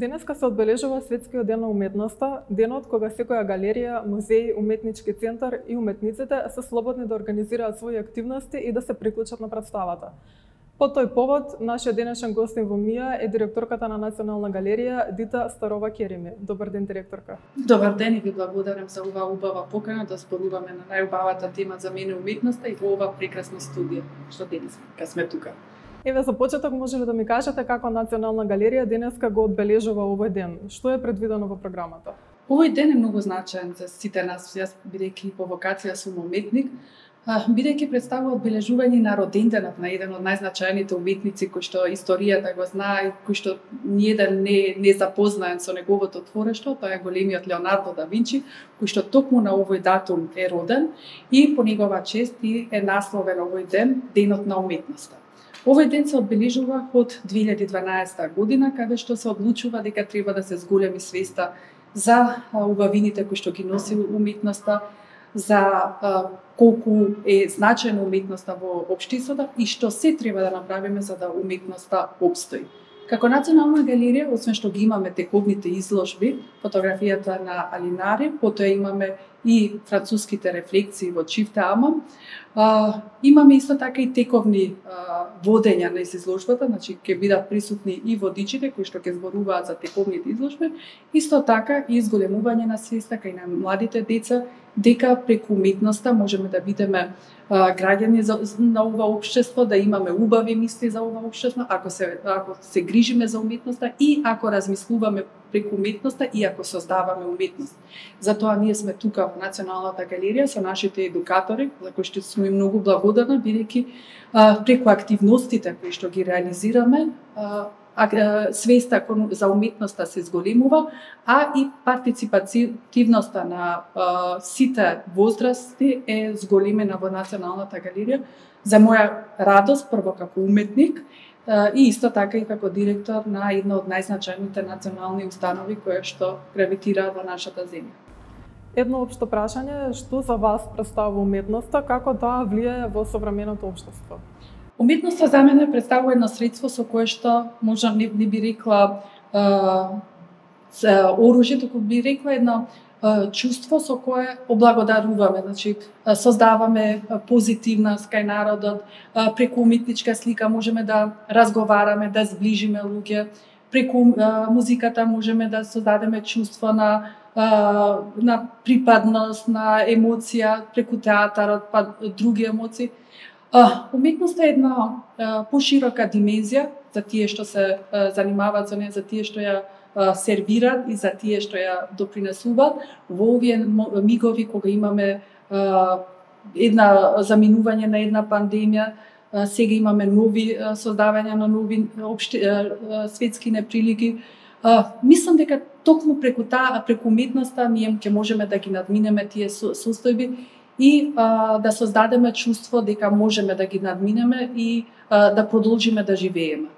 Денеска се одбележува Светскиот ден на уметноста, денот кога секоја галерија, музеј, уметнички центар и уметниците се слободни да организираат своји активности и да се приклучат на представата. По тој повод, нашиот денешен гостин во МИА е директорката на Национална галерија Дита Старова-Керими. Добар ден, директорка. Добар ден и ви благодарам за оваа убава покана да зборуваме на најубавата тема за мене уметноста и во ова прекрасна студија, што денес сме тука. Еве за почеток може ли да ми кажете како Национална галерија денеска го одбележува овој ден? Што е предвидено во програмата? Овој ден е многу значаен за сите нас, јас бидејќи по вокација сум уметник, бидејќи представува одбележување на роденденот на еден од најзначајните уметници кој што историјата го знае, кој што ниеден не запознаен со неговото творештво, тоа е големиот Леонардо да Винчи, кој што токму на овој датум е роден и по негова чест и е насловен овој ден Денот на уметноста. Овој ден се одбележува од 2012 година, каде што се одлучува дека треба да се зголеми свеста за убавините кои што ги носи уметноста, за колку е значајна уметноста во општеството и што се треба да направиме за да уметноста опстои. Како Национална галерија, освен што ги имаме тековните изложби, фотографијата на Алинари, потоа имаме и француските рефлекции во Чифте Амам, имаме исто така и тековни водења на изложбата, значи ќе бидат присутни и водичите кои што ќе зборуваат за тековните изложби, исто така и зголемување на свеста кај на младите деца дека преку уметноста можеме да бидеме граѓани на ова општество, да имаме убави мисли за ова општество, ако се грижиме за уметноста и ако размислуваме преку уметноста и ако создаваме уметност. Затоа ние сме тука во Националната галерија со нашите едукатори, за кои што сме многу благодарни, бидејќи преку активностите кои што ги реализираме, свеста за уметноста се зголемува, а и партиципативноста на сите возрасти е зголемена во Националната галерија. За моја радост, прво како уметник, и исто така и како директор на една од најзначајните национални установи кои што гравитираат во нашата земја. Едно општо прашање, што за вас представува уметноста, како таа влијае во современото општество? Уметноста за мене представува едно средство со кое што можам не би рекла оружје, туку би рекла едно чувство со кое облагодаруваме, значи создаваме позитивност кај народот, преку уметничка слика можеме да разговараме, да зближиме луѓе, преку музиката можеме да создадеме чувство на припадност, на емоција, преку театарот, па други емоции. Уметноста е една поширока димензија за тие што се занимаваат со неја, за тие што ја сервираат и за тие што ја допринесуваат во овие мигови кога имаме една заминување на една пандемија, сега имаме нови создавања на нови светски неприлики. Мислам дека токму преку уметноста ние ќе можеме да ги надминеме тие состојби и да создадеме чувство дека можеме да ги надминеме и да продолжиме да живееме.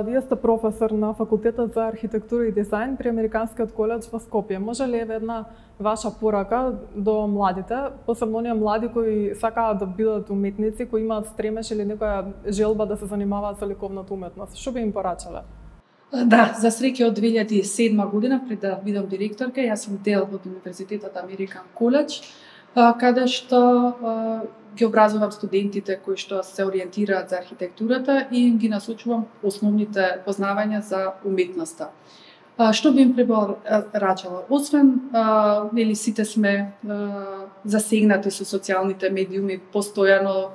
Вие сте професор на факултетот за архитектура и дизајн при Американскиот коледж во Скопје. Може ли една ваша порака до младите, посебно оние млади кои сакаат да бидат уметници, кои имаат стремеж или некоја желба да се занимаваат со ликовната уметност? Што би им порачале? Да, за среќа од 2007 година, пред да бидам директорка, јас сум дел од Универзитетот Американ коледж, каде што ги образувам студентите кои што се ориентираат за архитектурата и им ги насочувам основните познавања за уметноста. Што би им препорачала? Освен, сите сме засегнати со социјалните медиуми, постојано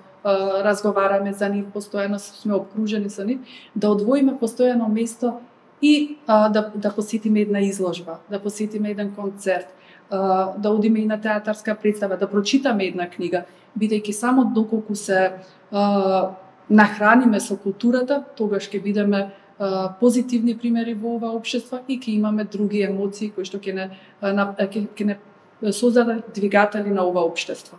разговараме за нив, постојано сме обкружени со нив, да одвоиме постојано место и да посетиме една изложба, да посетиме еден концерт, да одиме и на театарска представа, да прочитаме една книга, бидејќи само доколку се нахраниме со културата, тогаш ќе бидеме позитивни примери во ова општество и ќе имаме други емоции кои што ќе не создадат двигатели на ова општество.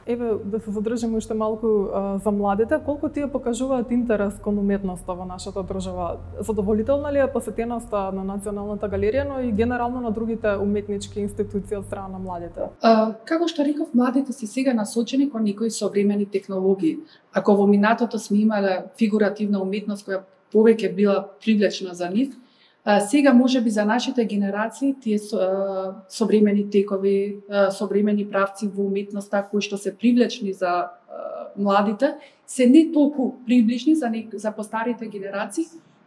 Еве, да се задржиме уште малку за младите, колку тие покажуваат интерес кон уметноста во нашата држава? Задоволителна ли е посетеноста на Националната галерија, но и генерално на другите уметнички институции од страна на младите? Како што реков, младите се сега насочени кон некои современи технологии. Ако во минатото сме имале фигуративна уметност која повеќе била привлечна за нив, Сега можеби за нашите генерации тие современи текови, современи правци во уметноста кои што се привлечни за младите, се не толку приближни за постарите генерации,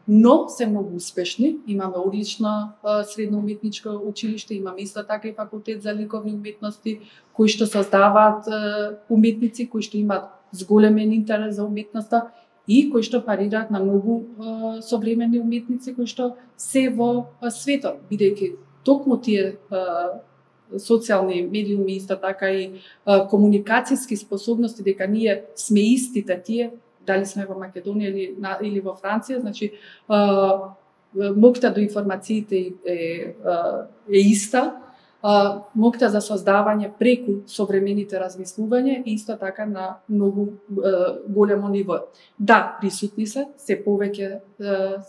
но се многу успешни. Имаме одлично средно уметничко училиште, имаме исто така и факултет за ликовни уметности, кои што создаваат уметници, кои што имаат зголемен интерес за уметноста и кои што парираат на многу современи уметници кои што се во светот, бидејќи токму тие социјални медиуми, исто така и комуникацијски способности, дека ние сме истите тие, дали сме во Македонија или во Франција, значи моќта до информациите е иста, моќта за создавање преку современите размислување и исто така на многу големо ниво. Да, присутни се повеќе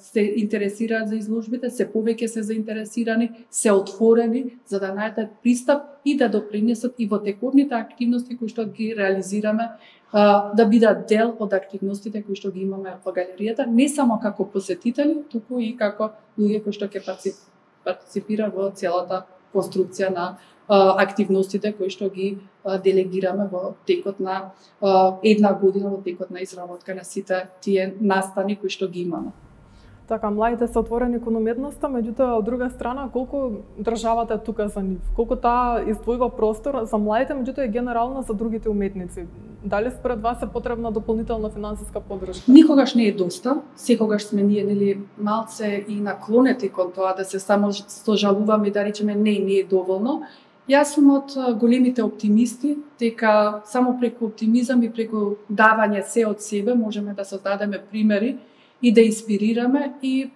се интересираат за изложбите, се повеќе се заинтересирани, се отворени за да најдат пристап и да допринесат и во тековните активности кои што ги реализираме, да бидат дел од активностите кои што ги имаме во галеријата, не само како посетители, туку и како луѓе кои што ќе партиципира во целата конструкција на активностите кои што ги делегираме во текот на една година, во текот на изработка на сите тие настани кои што ги имаме. Така, младите се отворени кон уметноста, меѓутоа од друга страна колку државата е тука за нив? Колку таа издвојува простор за младите, меѓутоа и генерално за другите уметници? Дали според вас е потребна дополнителна финансиска поддршка? Никогаш не е доста. Секогаш сме ние нели малце и наклонети кон тоа да се само сожалуваме и да речеме не е доволно. Јас сум од големите оптимисти, дека само преку оптимизам и преку давање се од себе можеме да создадеме примери и да инспирираме и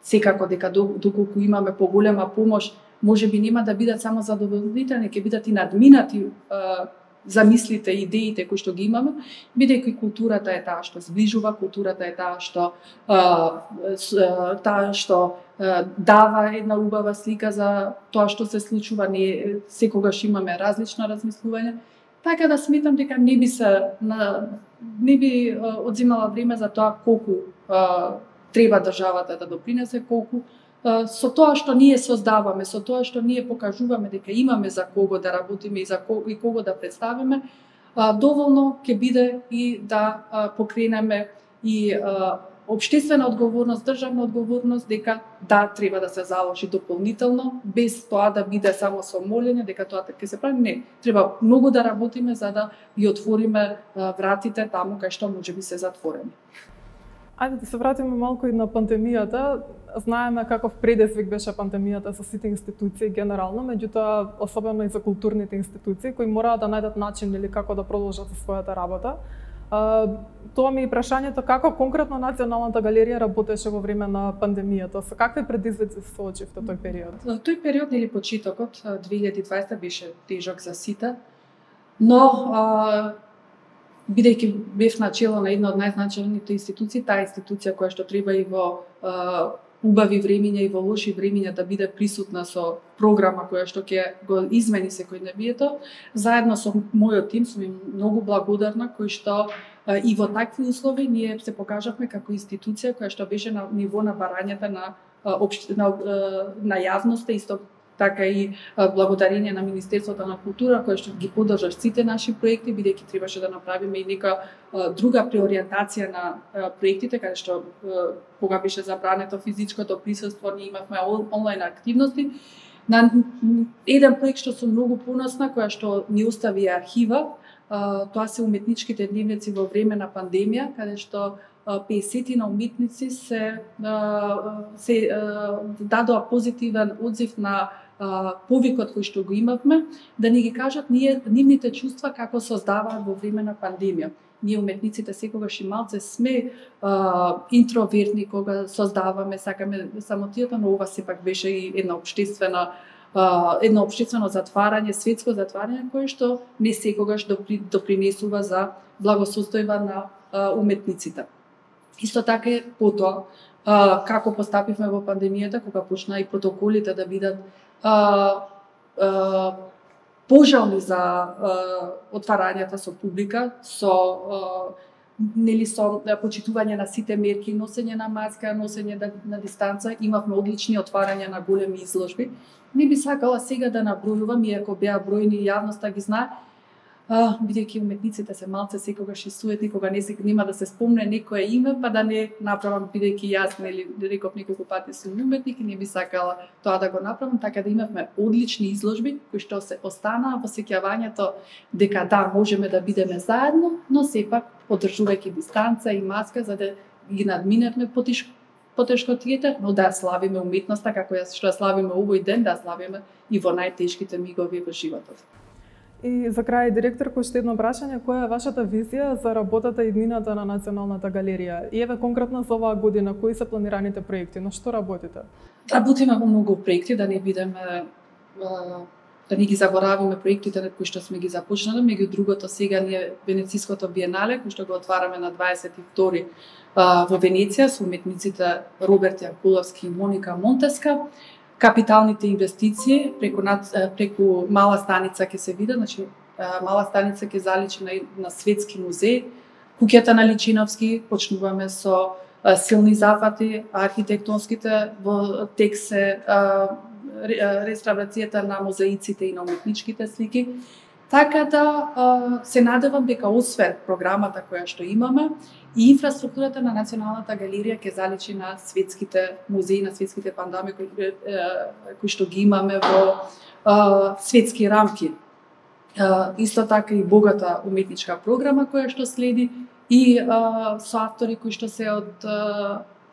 секако дека доколку имаме поголема помош, можеби нема да бидат само задоволителни, ќе бидат и надминати замислите, идеите кои што ги имаме, бидејќи културата е таа што зближува, културата е таа што дава една убава слика за тоа што се случува, ние секогаш имаме различно размислување, така да сметам дека не би одзимала време за тоа колку треба државата да допринесе, колку со тоа што ние создаваме, со тоа што ние покажуваме дека имаме за кого да работиме и кого да представиме, доволно ќе биде и да покренеме и општествена одговорност, државна одговорност, дека да, треба да се заложи дополнително, без тоа да биде само со молење, дека тоа ќе се прави. Не, треба многу да работиме за да ги отвориме вратите таму кај што можеби се затворени. Ајде да се вратиме малку и на пандемијата. Знаеме каков предизвик беше пандемијата за сите институции генерално, меѓутоа особено и за културните институции кои мораат да најдат начин или како да продолжат со својата работа. Тоа ми е прашањето како конкретно Националната галерија работеше во време на пандемијата, со какви предизвици се соочивте тој период? Тој период или почетокот 2020 беше тежок за сите, но бидејќи бев начело на една од најзначајните институции, таа институција која што треба и во убави времиња и во лоши времиња да биде присутна со програма која што ќе го измени секојдневието, заедно со мојот тим сум им многу благодарна кој што и во такви услови ние се покажавме како институција која што беше на ниво на барањата на јавноста, исто така и благодарение на Министерството на култура кој што ги поддржа сите наши проекти, бидејќи требаше да направиме и нека друга преориентација на проектите, каде што кога беше забрането физичкото присуство, ние имавме онлайн активности. На еден проект што сум многу поносна, која што ни остави архива, тоа се уметничките дневници во време на пандемија, каде што 50 на уметници се дадоа позитивен одзив на повикот кој што го имавме, да ни ги кажат нивните чувства како создаваат во време на пандемија. Ние уметниците секогаш и малце сме интровертни кога создаваме, сакаме самотијата, но ова сепак беше и едно општествено затварање, светско затварање кое што не секогаш допринесува за благосостојба на уметниците. Исто така е потоа како постапивме во пандемијата, кога почна и протоколите да бидат пожални за отварањата со публика, со нели со почитување на сите мерки, носење на маска, носење на дистанца, имавме одлични отварања на големи изложби. Не би сакала сега да набројувам, иако беа бројни јавноста ги знае, бидејќи уметниците се малце секогаш и суетни, кога нема да се спомне некое име, па да не направам, бидејќи јас нели реков неколку пати сум уметник и не би сакала тоа да го направам, така да имавме одлични изложби кои што се останаа во сеќавањето дека да можеме да бидеме заедно, но сепак одржувајќи дистанца и маска за да ги надминевме потешкотиите, но да славиме уметноста како што ја славиме овој ден, да славиме и во најтешките мигови во животот. И за крај, директорко, уште едно прашање, која е вашата визија за работата и иднината на Националната галерија? И еве конкретно за оваа година, кои се планираните проекти, на што работите? Работиме во многу проекти, да не бидеме да не ги заборавиме проектите на кои што сме ги започнале, меѓу другото сега ние Венециското биенале, кој што го отвараме на 22 во Венеција со уметниците Роберт Јанкуловски и Моника Монтеска. Капиталните инвестиции преку мала станица ќе се види, значи мала станица ќе заличи на светски музеј, куќата на Личиновски, почнуваме со силни зафати, архитектонските во тек се реставрацијата на мозаиците и на уметничките слики. Така да се надевам дека освен програмата која што имаме, и инфраструктурата на Националната галерија ќе заличи на светските музеи, на светските пандами кои што ги имаме во светски рамки. Исто така и богата уметничка програма која што следи и со автори кои што се од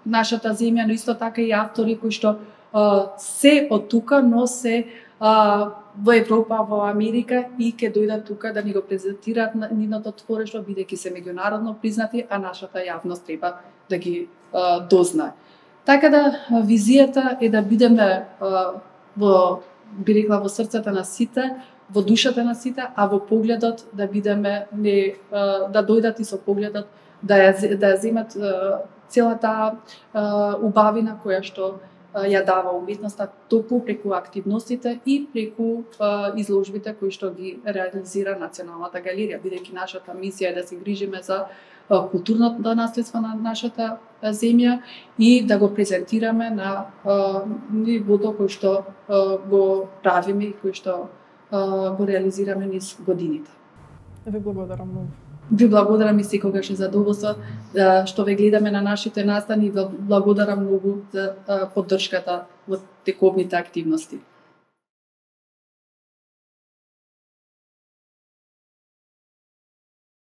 нашата земја, но исто така и автори кои што се од тука, но се во Европа, во Америка и ќе дојдат тука да ни го презентираат нивното творештво, бидејќи се меѓународно признати, а нашата јавност треба да ги дознае. Така да визијата е да бидеме би рекла во срцата на сите, во душата на сите, а во погледот да бидеме да дојдат и со погледот да ја земат целата убавина која што ја дава уметноста токму преку активностите и преку изложбите кои што ги реализира Националната галерија, бидејќи нашата мисија е да се грижиме за културното наследство на нашата земја и да го презентираме на нивото кој што го правиме и кој што го реализираме низ годините. Ви благодарам многу. Ви благодарам и секогаш е задоволство што ве гледаме на нашите настани и благодарам многу за поддршката во тековните активности.